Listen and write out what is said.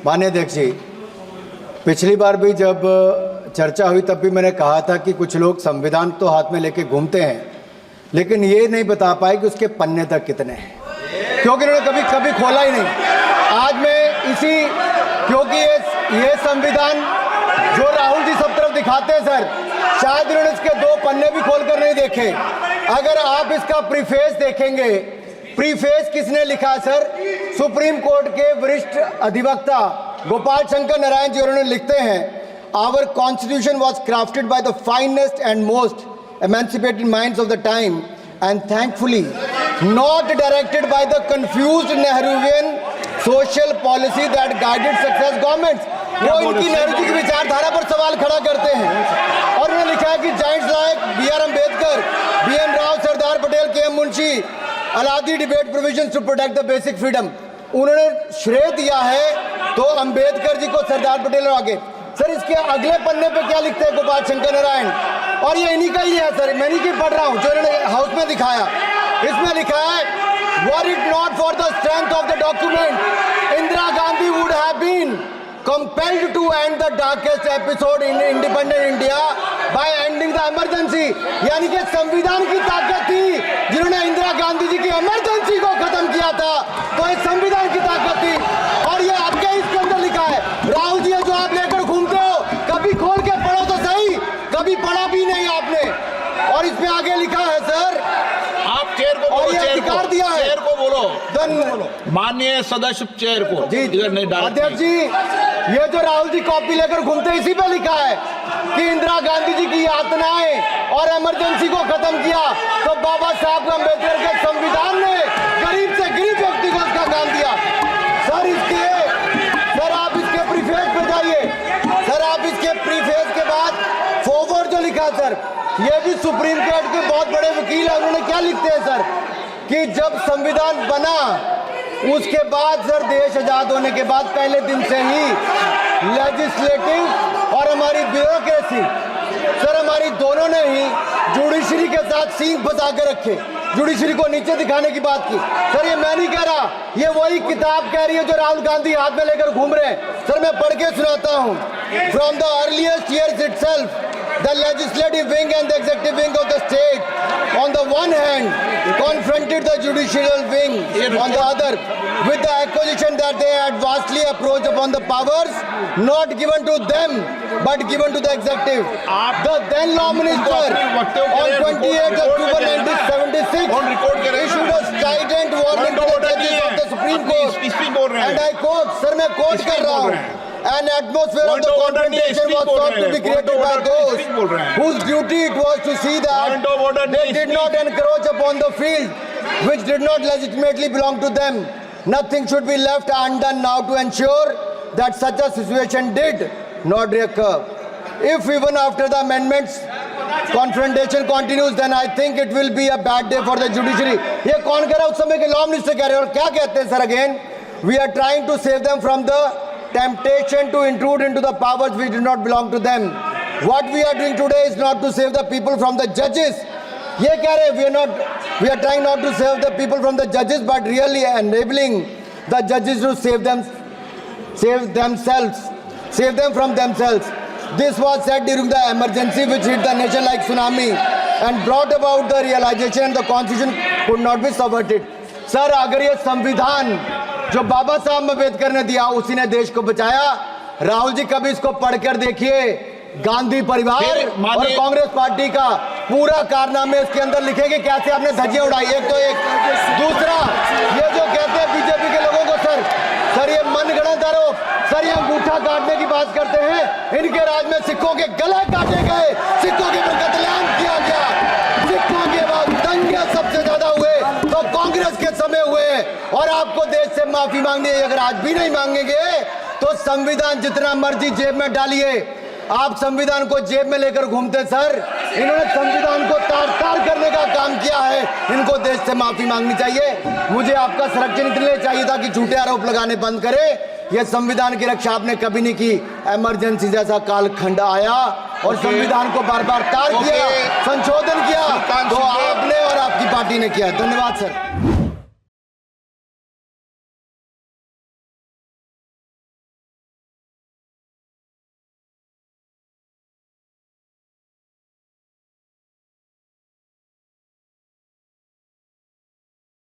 मान्य अध्यक्ष जी, पिछली बार भी जब चर्चा हुई तब भी मैंने कहा था कि कुछ लोग संविधान तो हाथ में लेके घूमते हैं, लेकिन ये नहीं बता पाए कि उसके पन्ने तक कितने हैं, क्योंकि उन्होंने कभी खोला ही नहीं। आज मैं क्योंकि ये संविधान जो राहुल जी सब तरफ दिखाते हैं सर, शायद उन्होंने इसके 2 पन्ने भी खोलकर नहीं देखे। अगर आप इसका प्रीफेस देखेंगे, प्रीफेस किसने लिखा है सर? सुप्रीम कोर्ट के वरिष्ठ अधिवक्ता गोपाल शंकर नारायण जी, उन्होंने लिखते हैं, our constitution was crafted by the finest and most emancipated minds of the time and thankfully not directed by the confused Nehruvian social policy that guided success governments। वो इनकी नेहरू जी की विचारधारा पर सवाल खड़ा करते हैं और उन्होंने लिखा है कि giants like B.R. Ambedkar, B.N. Rao, Sardar Patel, K.M. Munshi Alladi debate provisions to protect the basic freedom. उन्होंने श्रेय दिया है तो अम्बेडकर जी को, सरदार पटेल और आगे। सर इसके अगले पन्ने पे क्या लिखते हैं गोपाल शंकर नारायण, और ये इन्हीं का ही है सर, मैं नहीं पढ़ रहा हूँ, जो इन्होंने हाउस में दिखाया। इसमें लिखा है, were it not for the strength of the document, Indira Gandhi would have been compelled to end the darkest episode in independent India by ending the emergency। यानी कि संविधान की ताकत थी जिन्होंने इंदिरा गांधी जी की इमरजेंसी को खत्म किया था, तो ये संविधान की ताकत थी। और ये आपके इसके अंदर लिखा है, राहुल जी जो आप लेकर घूमते हो, कभी खोल के पढ़ो तो सही, कभी पढ़ा भी नहीं आपने। और इसमें आगे लिखा है सर, आप चेयर को बोलो, अधिकार दिया है, चेयर को बोलो, माननीय सदस्य चेयर को जी। अध्यक्ष जी, ये जो राहुल जी कॉपी लेकर घूमते, इसी पे लिखा है कि इंदिरा गांधी जी की यातनाएं और इमरजेंसी को खत्म किया तो बाबा साहब अम्बेडकर के संविधान ने गरीब से गरीब व्यक्ति को उसका काम दिया। सर आप इसके प्रीफेस पे जाइए, सर आप इसके प्रीफेस के बाद फॉरवर्ड जो लिखा सर, ये भी सुप्रीम कोर्ट के बहुत बड़े वकील है, उन्होंने क्या लिखते हैं सर कि जब संविधान बना उसके बाद सर, देश आजाद होने के बाद पहले दिन से ही लेजिस्लेटिव और हमारी ब्यूरोक्रेसी सर, हमारी दोनों ने ही जुडिशरी के साथ सींग फंसा के रखे, जुडिशरी को नीचे दिखाने की बात की। सर ये मैं नहीं कह रहा, ये वही किताब कह रही है जो राहुल गांधी हाथ में लेकर घूम रहे हैं। सर मैं पढ़ के सुनाता हूँ, from the earliest years itself the legislative wing and the executive wing of the state on the one hand confronted the judicial wing on the other with the accusation that they had vastly approached upon the powers not given to them but given to the executive। The then law minister on 28th October 1976 issued a strident warning to the judges of the Supreme Court and I quote, sir मैं quote कर रहा हूँ, an atmosphere of the confrontation was sought to be created by those whose duty it was to see that they did not encroach upon the field which did not legitimately belong to them। Nothing should be left undone now to ensure that such a situation did not recur। If even after the amendments confrontation continues, then I think it will be a bad day for the judiciary। ये कौन कह रहा है? उस समय के law minister कह रहे हैं। और क्या कहते हैं sir again, we are trying to save them from the temptation to intrude into the powers which do not belong to them। What we are doing today is not to save the people from the judges। ये कह रहे हैं, we are trying not to save the people from the judges but really enabling the judges to save them from themselves। This was said during the emergency which hit the nation like tsunami and brought about the realization the constitution could not be subverted। Sir अगर ये संविधान जो बाबा साहब अम्बेडकर ने दिया उसी ने देश को बचाया। राहुल जी कभी इसको पढ़कर देखिए, गांधी परिवार और कांग्रेस पार्टी का पूरा कारनामे इसके अंदर लिखेंगे, कैसे आपने धज्जियां उड़ाई एक तो एक। दूसरा ये जो कहते हैं बीजेपी के लोगों को सर ये मनगढ़ंत आरोप, सर ये अंगूठा काटने की बात करते हैं, इनके राज में सिखों के गले काटे गए, सिखों के ऊपर कत्लेआम किया गया, सिखों के बाद दंगे सबसे ज्यादा हुए तो कांग्रेस के समय हुए। और आपको देश से माफी मांगनी है, अगर आज भी नहीं मांगेंगे तो संविधान जितना मर्जी जेब में डालिए, आप संविधान को जेब में लेकर घूमते सर। इन्होंने संविधान को तार-तार करने का काम किया है, इनको देश से माफी मांगनी चाहिए। मुझे आपका संरक्षण इसलिए चाहिए था कि झूठे आरोप लगाने बंद करे। यह संविधान की रक्षा आपने कभी नहीं की, इमरजेंसी जैसा कालखंड आया और संविधान को बार बार तार किया, संशोधन किया, तो आपने और आपकी पार्टी ने किया। धन्यवाद सर।